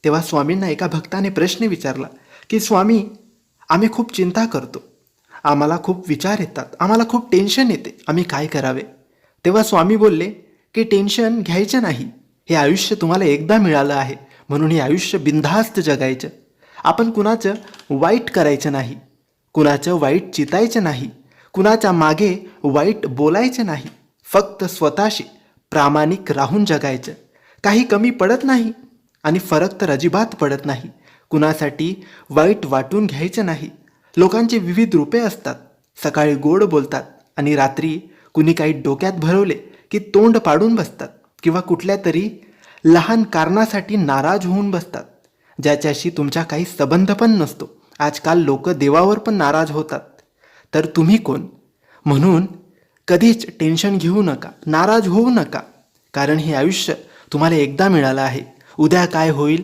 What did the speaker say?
तेव्हा स्वामींना एका भक्ताने प्रश्न विचारला की स्वामी, आम्ही खूप चिंता करतो, आम्हाला खूप विचार येतात, आम्हाला खूप टेन्शन येते, आम्ही काय करावे? तेव्हा स्वामी बोलले की टेन्शन घ्यायचं नाही, हे आयुष्य तुम्हाला एकदा मिळालं आहे, म्हणून हे आयुष्य बिनधास्त जगायचं. आपण कुणाचं वाईट करायचं नाही, कुणाचं वाईट चितायचं नाही, कुणाच्या मागे वाईट बोलायचं नाही, फक्त स्वतःशी प्रामाणिक राहून जगायचं. काही कमी पडत नाही आणि फरक तर अजिबात पडत नाही. कुणासाठी वाईट वाटून घ्यायचं नाही. लोकांची विविध रूपे असतात. सकाळी गोड बोलतात आणि रात्री कुणी काही डोक्यात भरवले की तोंड पाडून बसतात किंवा कुठल्या तरी लहान कारणासाठी नाराज होऊन बसतात, ज्याच्याशी तुमचा काही संबंध पण नसतो. आजकाल लोक देवावर पण नाराज होतात. तर तुम्ही कोण? म्हणून कधीच टेन्शन घेऊ नका, नाराज होऊ नका, कारण हे आयुष्य तुम्हाला एकदा मिळालं आहे. उद्या काय होईल